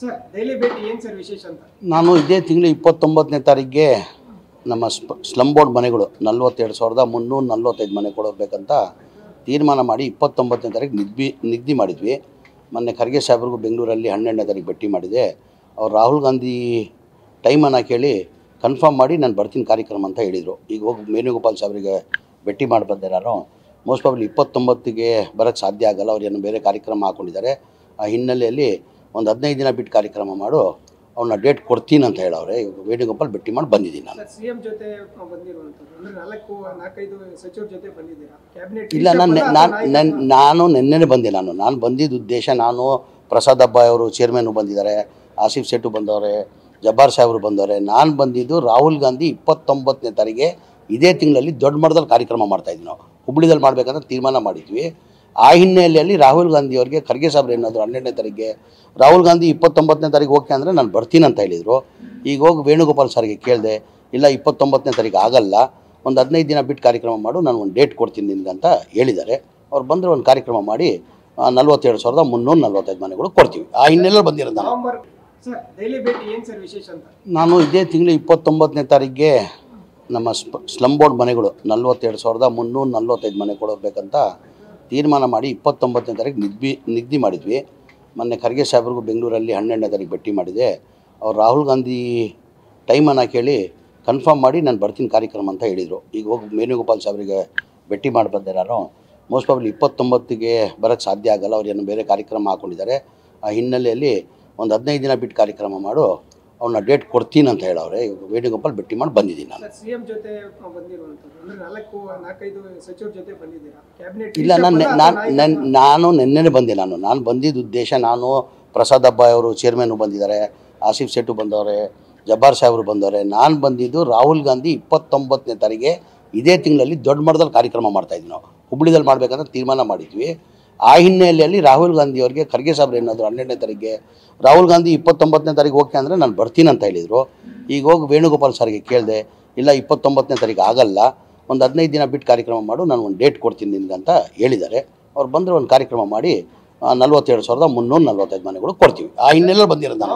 Sir daily ಭೇಟಿ ಏನು sir ವಿಶೇಷ ಅಂತ? ನಾನು ಇದೇ ತಿಂಗಳು 29ನೇ ತಾರೀಕಿಗೆ ನಮ್ಮ ಸ್ಲಮ್ ಬೋರ್ಡ್ ಮನೆಗಳು 42,345 ಮನೆ ಕೊಡಬೇಕಂತ ತೀರ್ಮಾನ ಮಾಡಿ 29ನೇ ತಾರೀಕು ನಿಗದಿ ಮಾಡಿದ್ವಿ. ಮೊನ್ನೆ ಖರ್ಗೆ ಸಾಹೇಬ್ರಿಗೂ ಬೆಂಗಳೂರಲ್ಲಿ 12ನೇ ತಾರೀಕು ಭೇಟಿ ಮಾಡಿದೆ. ಅವ್ರು ರಾಹುಲ್ ಗಾಂಧಿ ಟೈಮನ್ನು ಕೇಳಿ ಕನ್ಫರ್ಮ್ ಮಾಡಿ ನಾನು ಬರ್ತೀನಿ ಕಾರ್ಯಕ್ರಮ ಅಂತ ಹೇಳಿದರು. ಈಗ ಹೋಗಿ ವೇಣುಗೋಪಾಲ್ ಸಾಹೇಬ್ರಿಗೆ ಭೇಟಿ ಮಾಡಿ ಬಂದೆ. ನಾನು ಮೋಸ್ಟ್ ಪ್ರಾಬಬ್ಲಿ 29ಗೆ ಬರೋಕ್ಕೆ ಸಾಧ್ಯ ಆಗಲ್ಲ, ಅವ್ರು ಏನು ಬೇರೆ ಕಾರ್ಯಕ್ರಮ ಹಾಕ್ಕೊಂಡಿದ್ದಾರೆ. ಆ ಹಿನ್ನೆಲೆಯಲ್ಲಿ ಒಂದು 15 ದಿನ ಬಿಟ್ಟು ಕಾರ್ಯಕ್ರಮ ಮಾಡು, ಅವ್ರನ್ನ ಡೇಟ್ ಕೊಡ್ತೀನಿ ಅಂತ ಹೇಳವ್ರೆ. ಇವಾಗ ವೇಣುಗೋಪಾಲ್ ಭೇಟಿ ಮಾಡಿ ಬಂದಿದ್ದೀನಿ ನಾನು. ಸಿಎಂ ಜೊತೆ ಬಂದಿರುವಂಥದ್ದು ಅಂದರೆ 4-5 ಸಚಿವರ ಜೊತೆ ಬಂದಿದ್ದೀರಾ? ಕ್ಯಾಬಿನೆಟ್ ಇಲ್ಲ, ನಾನು ನಿನ್ನೆನೇ ಬಂದೆ. ನಾನು ಬಂದಿದ್ದ ಉದ್ದೇಶ, ನಾನು ಪ್ರಸಾದ್ ಅಬ್ಬಾಯ್ ಅವರು ಚೇರ್ಮನ್ನು ಬಂದಿದ್ದಾರೆ, ಆಸಿಫ್ ಸೇಠು ಬಂದವರೆ, ಜಬ್ಬಾರ್ ಸಾಹೇಬರು ಬಂದವರೆ. ನಾನು ಬಂದಿದ್ದು ರಾಹುಲ್ ಗಾಂಧಿ 29ನೇ ತಾರೀಕಿಗೆ ಇದೇ ತಿಂಗಳಲ್ಲಿ ದೊಡ್ಡ ಮಟ್ಟದಲ್ಲಿ ಕಾರ್ಯಕ್ರಮ ಮಾಡ್ತಾಯಿದ್ವಿ. ನಾವು ಹುಬ್ಬಳ್ಳಿದಲ್ಲಿ ಮಾಡಬೇಕಂತ ತೀರ್ಮಾನ ಮಾಡಿದ್ವಿ. ಆ ಹಿನ್ನೆಲೆಯಲ್ಲಿ ರಾಹುಲ್ ಗಾಂಧಿ ಅವರಿಗೆ ಖರ್ಗೆ ಸಾಹೇಬ್ರು ಏನಾದರೂ 12ನೇ ತಾರೀಕಿಗೆ ರಾಹುಲ್ ಗಾಂಧಿ 29ನೇ ತಾರೀಕು ಓಕೆ ಅಂದರೆ ನಾನು ಬರ್ತೀನಿ ಅಂತ ಹೇಳಿದರು. ಈಗ ಹೋಗಿ ವೇಣುಗೋಪಾಲ್ ಸರ್ಗೆ ಕೇಳಿದೆ, ಇಲ್ಲ 29ನೇ ತಾರೀಕು ಆಗಲ್ಲ, ಒಂದು 15 ದಿನ ಬಿಟ್ಟು ಕಾರ್ಯಕ್ರಮ ಮಾಡು, ನಾನು ಒಂದು ಡೇಟ್ ಕೊಡ್ತೀನಿ ನಿನಗೆ ಅಂತ ಹೇಳಿದ್ದಾರೆ. ಅವ್ರು ಬಂದರೆ ಒಂದು ಕಾರ್ಯಕ್ರಮ ಮಾಡಿ 47,345 ಮನೆಗಳು ಕೊಡ್ತೀವಿ. ಆ ಹಿನ್ನೆಲೆಯಲ್ಲಿ ಬಂದಿರೋದು ನಾನು. ಸರ್ ಡೈಲಿ ಭೇಟಿ ಏನು ಸರ್ ವಿಶೇಷ ಅಂತ? ನಾನು ಇದೇ ತಿಂಗಳು 29ನೇ ತಾರೀಕಿಗೆ ನಮ್ಮ ಸ್ಲಮ್ ಬೋರ್ಡ್ ಮನೆಗಳು 42,345 ಮನೆ ಕೊಡಬೇಕಂತ ತೀರ್ಮಾನ ಮಾಡಿ 29ನೇ ತಾರೀಕು ನಿಗದಿ ಮಾಡಿದ್ವಿ. ಮೊನ್ನೆ ಖರ್ಗೆ ಸಾಹೇಬ್ರಿಗೂ ಬೆಂಗಳೂರಲ್ಲಿ 12ನೇ ತಾರೀಕು ಭೇಟಿ ಮಾಡಿದೆ. ಅವ್ರು ರಾಹುಲ್ ಗಾಂಧಿ ಟೈಮನ್ನು ಕೇಳಿ ಕನ್ಫರ್ಮ್ ಮಾಡಿ ನಾನು ಬರ್ತೀನಿ ಕಾರ್ಯಕ್ರಮ ಅಂತ ಹೇಳಿದರು. ಈಗ ಹೋಗಿ ವೇಣುಗೋಪಾಲ್ ಸಾಹೇಬ್ರಿಗೆ ಭೇಟಿ ಮಾಡಿ ಬಂದೆ. ನಾನು ಮೋಸ್ಟ್ ಪ್ರಾಬಬ್ಲಿ 29ಗೆ ಬರೋಕ್ಕೆ ಸಾಧ್ಯ ಆಗಲ್ಲ, ಅವ್ರು ಏನು ಬೇರೆ ಕಾರ್ಯಕ್ರಮ ಹಾಕ್ಕೊಂಡಿದ್ದಾರೆ. ಆ ಹಿನ್ನೆಲೆಯಲ್ಲಿ ಒಂದು 15 ದಿನ ಬಿಟ್ಟು ಕಾರ್ಯಕ್ರಮ ಮಾಡು, ಅವ್ರನ್ನ ಡೇಟ್ ಕೊಡ್ತೀನಿ ಅಂತ ಹೇಳವ್ರೆ. ಇವಾಗ ವೇಣುಗೋಪಾಲ್ ಭೇಟಿ ಮಾಡಿ ಬಂದಿದ್ದೀನಿ ನಾನು. ಸಿಎಂ ಜೊತೆ ಬಂದಿರುವಂಥದ್ದು ಅಂದರೆ 4-5 ಸಚಿವರ ಜೊತೆ ಬಂದಿದ್ದೀರಾ? ಕ್ಯಾಬಿನೆಟ್ ಇಲ್ಲ, ನಾನು ನಿನ್ನೆನೇ ಬಂದೆ. ನಾನು ಬಂದಿದ್ದ ಉದ್ದೇಶ, ನಾನು ಪ್ರಸಾದ್ ಅಬ್ಬಾಯ್ ಅವರು ಚೇರ್ಮನ್ನು ಬಂದಿದ್ದಾರೆ, ಆಸಿಫ್ ಸೇಠು ಬಂದವರೆ, ಜಬ್ಬಾರ್ ಸಾಹೇಬರು ಬಂದವರೆ. ನಾನು ಬಂದಿದ್ದು ರಾಹುಲ್ ಗಾಂಧಿ 29ನೇ ತಾರೀಕಿಗೆ ಇದೇ ತಿಂಗಳಲ್ಲಿ ದೊಡ್ಡ ಮಟ್ಟದಲ್ಲಿ ಕಾರ್ಯಕ್ರಮ ಮಾಡ್ತಾಯಿದ್ವಿ. ನಾವು ಹುಬ್ಬಳ್ಳಿದಲ್ಲಿ ಮಾಡಬೇಕಂತ ತೀರ್ಮಾನ ಮಾಡಿದ್ವಿ. ಆ ಹಿನ್ನೆಲೆಯಲ್ಲಿ ರಾಹುಲ್ ಗಾಂಧಿ ಅವರಿಗೆ ಖರ್ಗೆ ಸಾಹೇಬ್ರು ಏನಾದರೂ 12ನೇ ತಾರೀಕಿಗೆ ರಾಹುಲ್ ಗಾಂಧಿ 29ನೇ ತಾರೀಕು ಓಕೆ ಅಂದರೆ ನಾನು ಬರ್ತೀನಿ ಅಂತ ಹೇಳಿದರು. ಈಗ ಹೋಗಿ ವೇಣುಗೋಪಾಲ್ ಸರ್ಗೆ ಕೇಳಿದೆ, ಇಲ್ಲ 29ನೇ ತಾರೀಕು ಆಗಲ್ಲ, ಒಂದು 15 ದಿನ ಬಿಟ್ಟು ಕಾರ್ಯಕ್ರಮ ಮಾಡು, ನಾನು ಒಂದು ಡೇಟ್ ಕೊಡ್ತೀನಿ ನಿನಗೆ ಅಂತ ಹೇಳಿದ್ದಾರೆ. ಅವ್ರು ಬಂದರೆ ಒಂದು ಕಾರ್ಯಕ್ರಮ ಮಾಡಿ 47,345 ಮನೆಗಳು ಕೊಡ್ತೀವಿ. ಆ ಹಿನ್ನೆಲೆಯಲ್ಲಿ ಬಂದಿರೋದು ನಾನು.